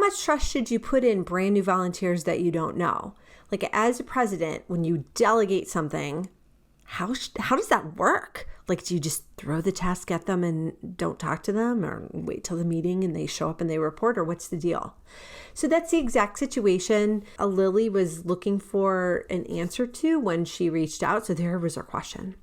much trust should you put in brand new volunteers that you don't know? Like as a president, when you delegate something, how does that work? Like, do you just throw the task at them and don't talk to them, or wait till the meeting and they show up and they report, or what's the deal? So that's the exact situation Lily was looking for an answer to when she reached out. So there was her question.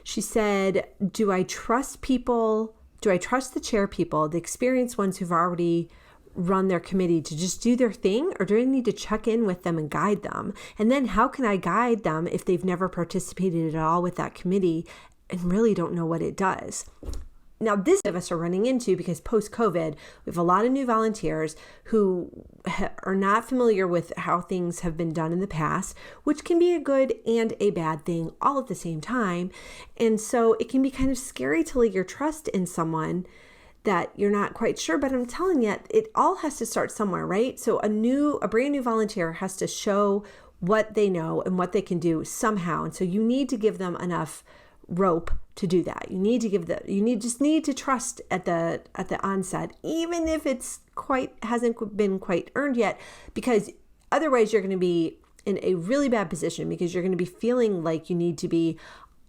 She said, do I trust the chair people, the experienced ones who've already run their committee, to just do their thing, or do I need to check in with them and guide them? And then how can I guide them if they've never participated at all with that committee and really don't know what it does? Now, this of us are running into, because post-COVID, we have a lot of new volunteers who are not familiar with how things have been done in the past, which can be a good and a bad thing all at the same time. And so it can be kind of scary to lay your trust in someone that you're not quite sure, but I'm telling you, it all has to start somewhere, right? So a brand new volunteer has to show what they know and what they can do somehow. And so you need to give them enough rope to do that. You just need to trust at the onset, even if hasn't been quite earned yet, because otherwise you're going to be in a really bad position, because you're going to be feeling like you need to be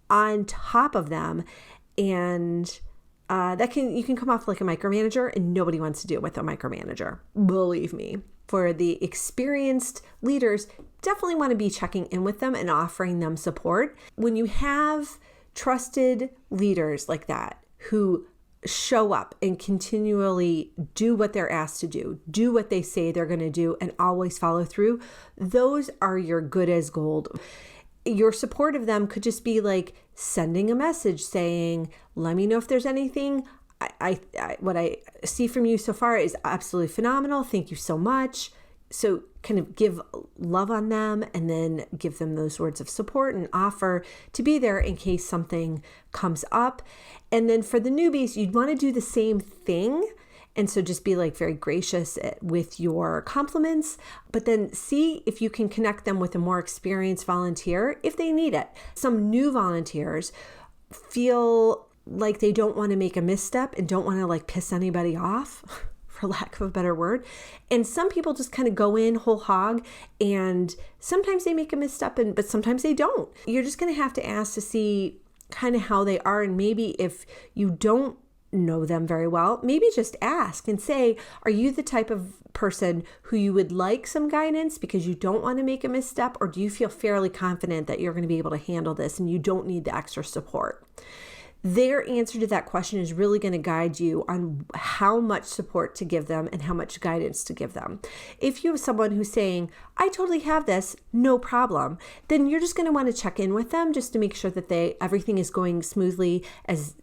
on top of them, and you can come off like a micromanager, and nobody wants to deal with a micromanager. Believe me. For the experienced leaders, definitely want to be checking in with them and offering them support. When you have trusted leaders like that who show up and continually do what they're asked to do what they say they're going to do, and always follow through, those are your good as gold. Your support of them could just be like sending a message saying, let me know if there's anything. What I see from you so far is absolutely phenomenal. Thank you so much. So kind of give love on them, and then give them those words of support and offer to be there in case something comes up. And then for the newbies, you'd want to do the same thing. And so just be like very gracious with your compliments, but then see if you can connect them with a more experienced volunteer if they need it. Some new volunteers feel like they don't want to make a misstep and don't want to like piss anybody off, for lack of a better word. And some people just kind of go in whole hog, and sometimes they make a misstep, but sometimes they don't. You're just going to have to ask to see kind of how they are. And maybe if you don't know them very well, maybe just ask and say, are you the type of person who you would like some guidance because you don't want to make a misstep, or do you feel fairly confident that you're going to be able to handle this and you don't need the extra support? Their answer to that question is really going to guide you on how much support to give them and how much guidance to give them. If you have someone who's saying, I totally have this, no problem, then you're just going to want to check in with them just to make sure that everything is going smoothly as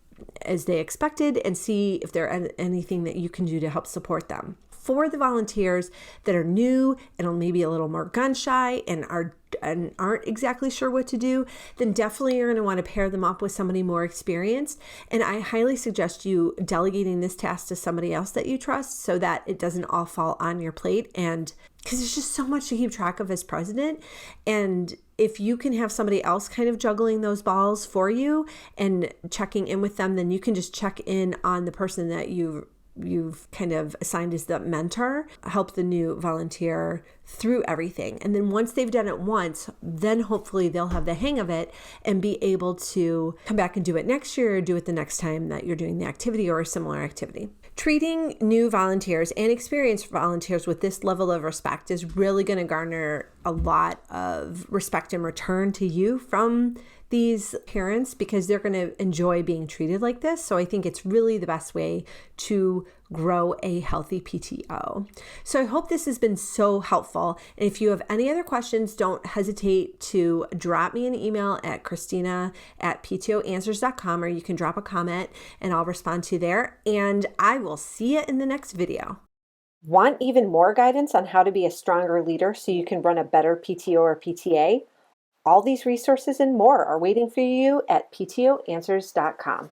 they expected, and see if there's anything that you can do to help support them. For the volunteers that are new and are maybe a little more gun shy and aren't exactly sure what to do, then definitely you're going to want to pair them up with somebody more experienced. And I highly suggest you delegating this task to somebody else that you trust, so that it doesn't all fall on your plate. And because there's just so much to keep track of as president. And if you can have somebody else kind of juggling those balls for you and checking in with them, then you can just check in on the person that you've kind of assigned as the mentor, help the new volunteer through everything. And then once they've done it once, then hopefully they'll have the hang of it and be able to come back and do it next year, or do it the next time that you're doing the activity or a similar activity. Treating new volunteers and experienced volunteers with this level of respect is really going to garner a lot of respect and return to you from these parents, because they're going to enjoy being treated like this. So I think it's really the best way to grow a healthy PTO. So I hope this has been so helpful. And if you have any other questions, don't hesitate to drop me an email at Christina@PTOanswers.com, or you can drop a comment and I'll respond to you there. And I will see you in the next video. Want even more guidance on how to be a stronger leader so you can run a better PTO or PTA? All these resources and more are waiting for you at PTOanswers.com.